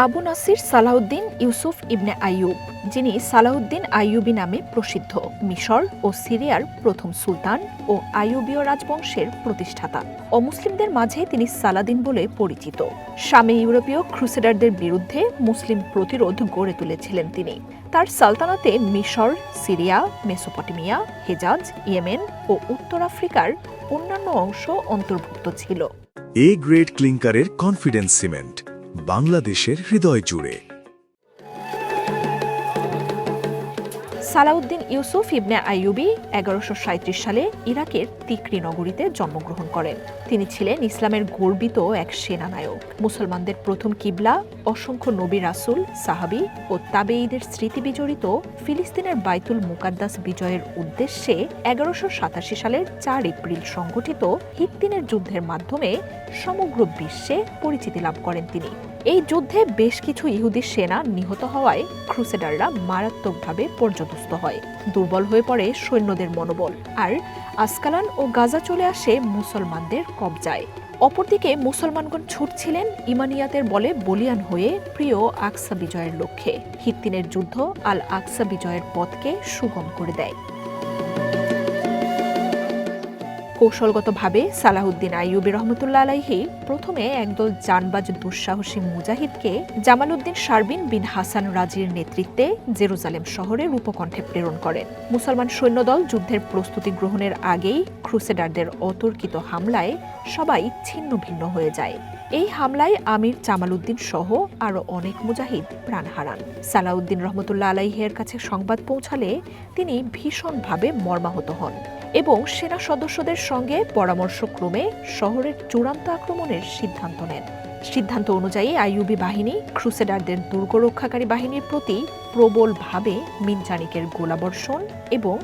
আবু নাসির সালাহউদ্দিন ইউসুফ ইবনে আইয়ুব, যিনি সালাহউদ্দিন আইয়ুবী নামে প্রসিদ্ধ, মিশর ও সিরিয়ার প্রথম সুলতান ও আইয়ুবীয় রাজবংশের প্রতিষ্ঠাতা। অমুসলিমদের মাঝে তিনি সালাদিন বলে পরিচিত। শামে ইউরোপীয় ক্রুসেডারদের বিরুদ্ধে মুসলিম প্রতিরোধ গড়ে তুলেছিলেন তিনি। তার সালতানাতে মিশর, সিরিয়া, মেসোপটেমিয়া, হেজাজ, ইয়েমেন ও উত্তর আফ্রিকার অন্যান্য অংশ অন্তর্ভুক্ত ছিল। এ গ্রেড ক্লিংকারের কনফিডেন্স সিমেন্ট, বাংলাদেশের হৃদয় জুড়ে। সালাউদ্দিন ইউসুফ ইবনে আইয়ুবী ১১৩৭ সালে ইরাকের তিকরি নগরীতে জন্মগ্রহণ করেন। তিনি ছিলেন ইসলামের গর্বিত এক সেনানায়ক। মুসলমানদের প্রথম কিবলা, অসংখ্য নবী রাসূল, সাহাবী ও তাবেঈদের স্মৃতি বিজড়িত ফিলিস্তিনের বাইতুল মুকাদ্দাস বিজয়ের উদ্দেশ্যে ১১৮৭ সালের ৪ এপ্রিল সংঘটিত হিত্তিনের যুদ্ধের মাধ্যমে সমগ্র বিশ্বে পরিচিতি লাভ করেন তিনি। এই যুদ্ধে বেশ কিছু ইহুদি সেনা নিহত হওয়ায় ক্রুসেডাররা মারাত্মকভাবে পর্যদস্ত হয়। দুর্বল হয়ে পড়ে সৈন্যদের মনোবল, আর আসকালান ও গাজা চলে আসে মুসলমানদের কবজায়। অপরদিকে মুসলমানগণ ছুটছিলেন ইমানিয়াতের বলে বলিয়ান হয়ে প্রিয় আকসা বিজয়ের লক্ষ্যে। হিত্তিনের যুদ্ধ আল আকসা বিজয়ের পথকে সুগম করে দেয়। কৌশলগতভাবে সালাহউদ্দিন আইয়ুবী রহমতুল্লাহ আলাইহি প্রথমে একদল জানবাজ দুঃসাহসী মুজাহিদকে জামালউদ্দিন শারবিন বিন হাসান রাজির নেতৃত্বে জেরুজালেম শহরে রূপকণ্ঠে প্রেরণ করেন। মুসলমান সৈন্যদল যুদ্ধের প্রস্তুতি গ্রহণের আগেই ক্রুসেডারদের অতর্কিত হামলায় সবাই ছিন্ন ভিন্ন হয়ে যায়। এই হামলায় আমির জামালউদ্দিন সহ আরও অনেক মুজাহিদ প্রাণ হারান। সালাহউদ্দিন রহমতুল্লাহ আলাইহির কাছে সংবাদ পৌঁছালে তিনি ভীষণভাবে মর্মাহত হন এবং সেনা সদস্যদের সঙ্গে পরামর্শক্রমে শহরের চূড়ান্ত আক্রমণের সিদ্ধান্ত নেন। সিদ্ধান্ত অনুযায়ী আইয়ুবী বাহিনী ক্রুসেডারদের দুর্গ রক্ষাকারী বাহিনীর প্রতি প্রবলভাবে মিনজানিকের গোলাবর্ষণ এবং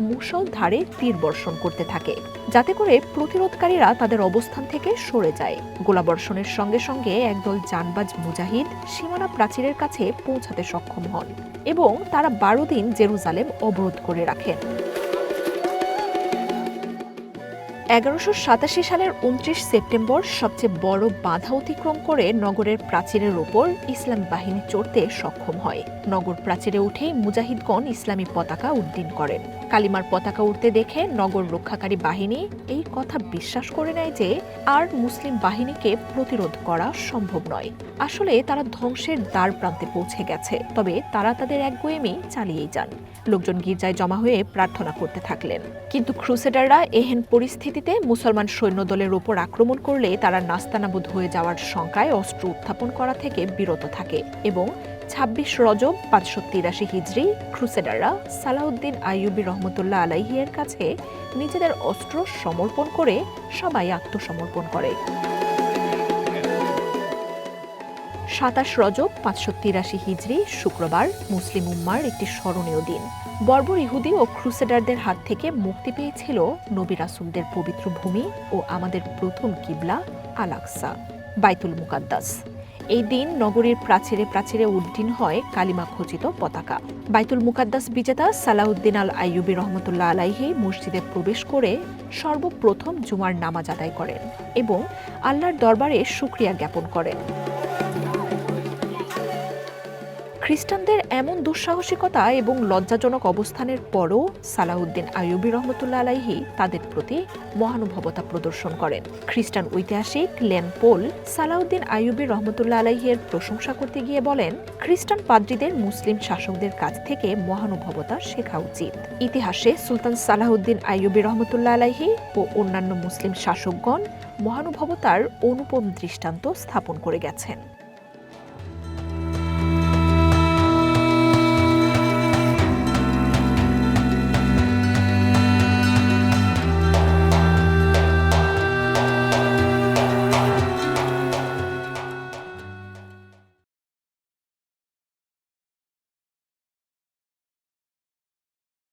মুষলধারে তীর বর্ষণ করতে থাকে, যাতে করে প্রতিরোধকারীরা তাদের অবস্থান থেকে সরে যায়। গোলাবর্ষণের সঙ্গে সঙ্গে একদল জানবাজ মুজাহিদ সীমানা প্রাচীরের কাছে পৌঁছাতে সক্ষম হন এবং তারা ১২ দিন জেরুজালেম অবরোধ করে রাখেন। ১১৮৭ সালের ২৯ সেপ্টেম্বর সবচেয়ে বড় বাধা অতিক্রম করে নগরের প্রাচীরের ওপর ইসলামী বাহিনী চড়তে সক্ষম হয়। নগর প্রাচীরে উঠেই মুজাহিদগণ ইসলামী পতাকা উড্ডীন করেন। কালিমার পতাকা উঠতে দেখে নগর রক্ষাকারী বাহিনী এই কথা বিশ্বাস করে নেয় যে আর মুসলিম বাহিনীকে প্রতিরোধ করা সম্ভব নয়। আসলে তারা ধ্বংসের দ্বার প্রান্তে পৌঁছে গেছে, তবে তারা তাদের একগুঁয়েমি চালিয়েই যান। লোকজন গির্জায় জমা হয়ে প্রার্থনা করতে থাকলেন। কিন্তু ক্রুসেডাররা এহেন পরিস্থিতিতে মুসলমান সৈন্যদলের উপর আক্রমণ করলে তারা নাস্তানাবুদ হয়ে যাওয়ার শঙ্কায় অস্ত্র উত্থাপন করা থেকে বিরত থাকে এবং ২৬ রজব ৫৮৩ হিজরি ক্রুসেডাররা সালাহউদ্দিন আইয়ুবী রহমতুল্লাহ আলাইহির কাছে নিজেদের অস্ত্র সমর্পণ করে সবাই আত্মসমর্পণ করে। ২৭ রজব ৫৮৩ হিজরি শুক্রবার মুসলিম উম্মার একটি স্মরণীয় দিন। বর্বর ইহুদি ও ক্রুসেডারদের হাত থেকে মুক্তি পেয়েছিল নবী রাসূলদের পবিত্র ভূমি ও আমাদের প্রথম কিবলা আল আকসা, বাইতুল মুকাদ্দাস। এই দিন নগরীর প্রাচীরে প্রাচীরে উড্ডীন হয় কালিমা খচিত পতাকা। বাইতুল মুকাদ্দাস বিজেতা সালাহউদ্দিন আল আইয়ুবী রহমতুল্লাহ আলাইহি মসজিদে প্রবেশ করে সর্বপ্রথম জুমার নামাজ আদায় করেন এবং আল্লাহর দরবারে শুকরিয়া জ্ঞাপন করেন। খ্রিস্টানদের এমন দুঃসাহসিকতা এবং লজ্জাজনক অবস্থানের পরও সালাহউদ্দিন আইয়ুবী রহমতুল্লাহ আলাইহি তাদের প্রতি মহানুভবতা প্রদর্শন করেন। খ্রিস্টান ঐতিহাসিক লেন পোল সালাহউদ্দিন আইয়ুবী রহমতুল্লাহ আলাইহির প্রশংসা করতে গিয়ে বলেন, খ্রিস্টান পাদ্রীদের মুসলিম শাসকদের কাছ থেকে মহানুভবতা শেখা উচিত। ইতিহাসে সুলতান সালাহউদ্দিন আইয়ুবী রহমতুল্লাহ আলাইহি ও অন্যান্য মুসলিম শাসকগণ মহানুভবতার অনুপম দৃষ্টান্ত স্থাপন করে গেছেন।